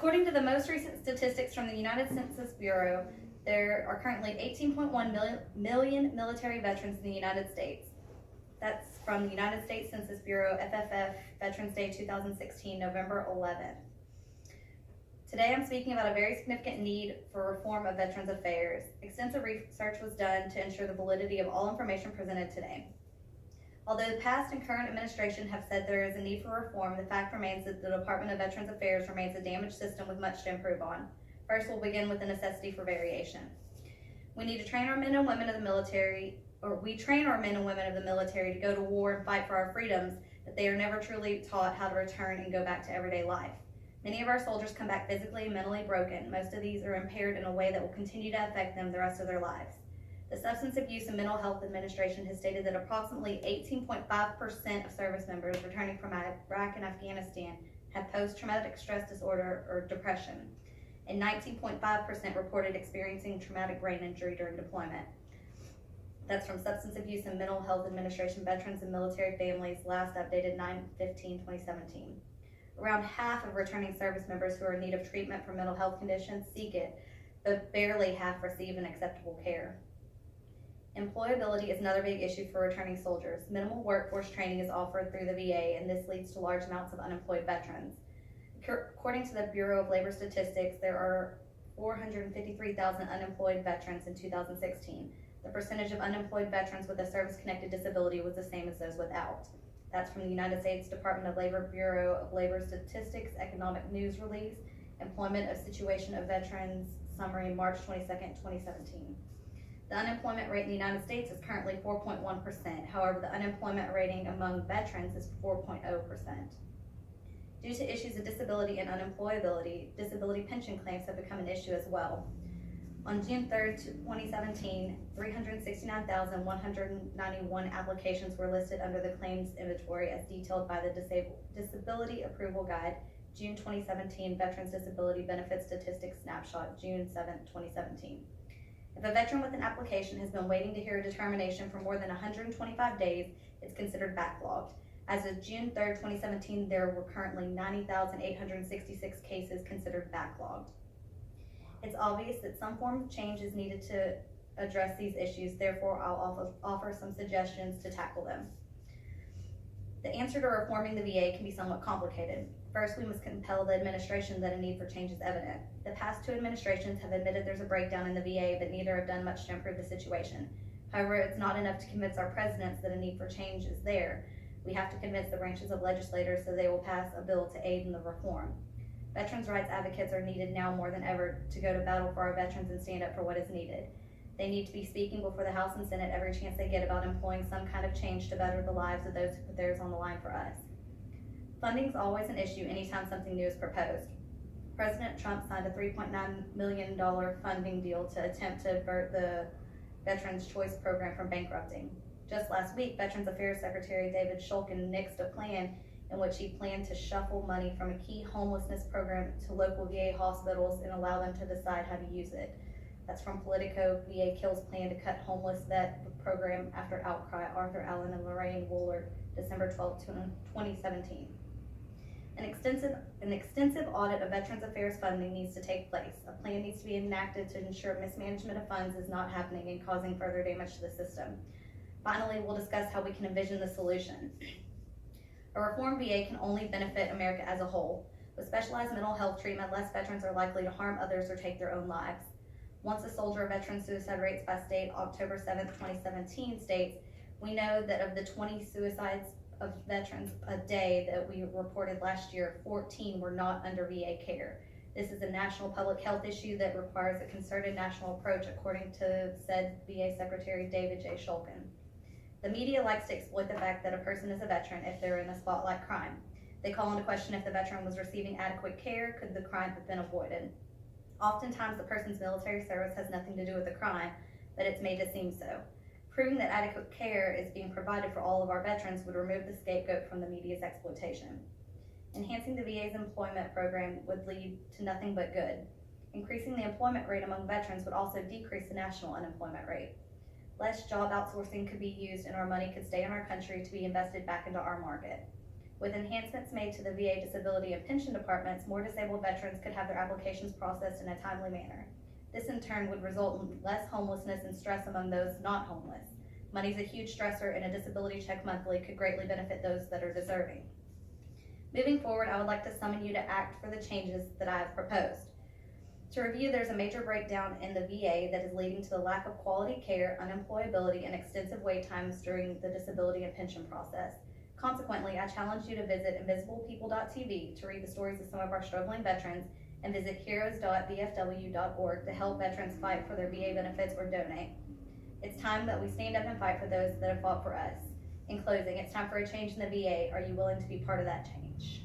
According to the most recent statistics from the United Census Bureau, there are currently 18.1 million military veterans in the United States. That's from the United States Census Bureau, FFF, Veterans Day 2016, November 11th. Today I'm speaking about a very significant need for reform of Veterans Affairs. Extensive research was done to ensure the validity of all information presented today. Although the past and current administration have said there is a need for reform, the fact remains that the Department of Veterans Affairs remains a damaged system with much to improve on. First, we'll begin with the necessity for variation. We need to train our men and women of the military, or we train our men and women of the military to go to war and fight for our freedoms, but they are never truly taught how to return and go back to everyday life. Many of our soldiers come back physically and mentally broken. Most of these are impaired in a way that will continue to affect them the rest of their lives. The Substance Abuse and Mental Health Administration has stated that approximately 18.5% of service members returning from Iraq and Afghanistan have post-traumatic stress disorder or depression, and 19.5% reported experiencing traumatic brain injury during deployment. That's from Substance Abuse and Mental Health Administration Veterans and Military Families, last updated 9/15/2017. Around half of returning service members who are in need of treatment for mental health conditions seek it, but barely half receive an acceptable care. Employability is another big issue for returning soldiers. Minimal workforce training is offered through the VA, and this leads to large amounts of unemployed veterans. According to the Bureau of Labor Statistics, there are 453,000 unemployed veterans in 2016. The percentage of unemployed veterans with a service-connected disability was the same as those without. That's from the United States Department of Labor Bureau of Labor Statistics Economic News Release, Employment of Situation of Veterans Summary, March 22nd, 2017. The unemployment rate in the United States is currently 4.1%. However, the unemployment rating among veterans is 4.0%. Due to issues of disability and unemployability, disability pension claims have become an issue as well. On June 3rd, 2017, 369,191 applications were listed under the claims inventory as detailed by the Disability Approval Guide, June 2017 Veterans Disability Benefit Statistics Snapshot, June 7th, 2017. If a veteran with an application has been waiting to hear a determination for more than 125 days, it's considered backlogged. As of June 3rd, 2017, there were currently 90,866 cases considered backlogged. It's obvious that some form of change is needed to address these issues, therefore I'll offer some suggestions to tackle them. The answer to reforming the VA can be somewhat complicated. First, we must compel the administration that a need for change is evident. The past two administrations have admitted there's a breakdown in the VA, but neither have done much to improve the situation. However, it's not enough to convince our presidents that a need for change is there. We have to convince the branches of legislators so they will pass a bill to aid in the reform. Veterans' rights advocates are needed now more than ever to go to battle for our veterans and stand up for what is needed. They need to be speaking before the House and Senate every chance they get about employing some kind of change to better the lives of those who put theirs on the line for us. Funding is always an issue anytime something new is proposed. President Trump signed a $3.9 million funding deal to attempt to avert the Veterans Choice Program from bankrupting. Just last week, Veterans Affairs Secretary David Shulkin nixed a plan in which he planned to shuffle money from a key homelessness program to local VA hospitals and allow them to decide how to use it. That's from Politico. VA kills plan to cut homeless vet program after outcry, Arthur Allen and Lorraine Woolard, December 12, 2017. An extensive audit of Veterans Affairs funding needs to take place. A plan needs to be enacted to ensure mismanagement of funds is not happening and causing further damage to the system. Finally, we'll discuss how we can envision the solution. A reformed VA can only benefit America as a whole. With specialized mental health treatment, less veterans are likely to harm others or take their own lives. Once a soldier or veteran suicide rates by state, October 7th, 2017 states, we know that of the 20 suicides of veterans a day that we reported last year, 14 were not under VA care. This is a national public health issue that requires a concerted national approach, according to said VA Secretary David J. Shulkin. The media likes to exploit the fact that a person is a veteran if they're in a spotlight crime. They call into question if the veteran was receiving adequate care, could the crime have been avoided? Oftentimes the person's military service has nothing to do with the crime, but it's made to seem so. Proving that adequate care is being provided for all of our veterans would remove the scapegoat from the media's exploitation. Enhancing the VA's employment program would lead to nothing but good. Increasing the employment rate among veterans would also decrease the national unemployment rate. Less job outsourcing could be used and our money could stay in our country to be invested back into our market. With enhancements made to the VA disability and pension departments, more disabled veterans could have their applications processed in a timely manner. This in turn would result in less homelessness and stress among those not homeless. Money's a huge stressor, and a disability check monthly could greatly benefit those that are deserving. Moving forward, I would like to summon you to act for the changes that I have proposed. To review, there's a major breakdown in the VA that is leading to the lack of quality care, unemployability, and extensive wait times during the disability and pension process. Consequently, I challenge you to visit invisiblepeople.tv to read the stories of some of our struggling veterans, and visit heroes.vfw.org to help veterans fight for their VA benefits or donate. It's time that we stand up and fight for those that have fought for us. In closing, it's time for a change in the VA. Are you willing to be part of that change?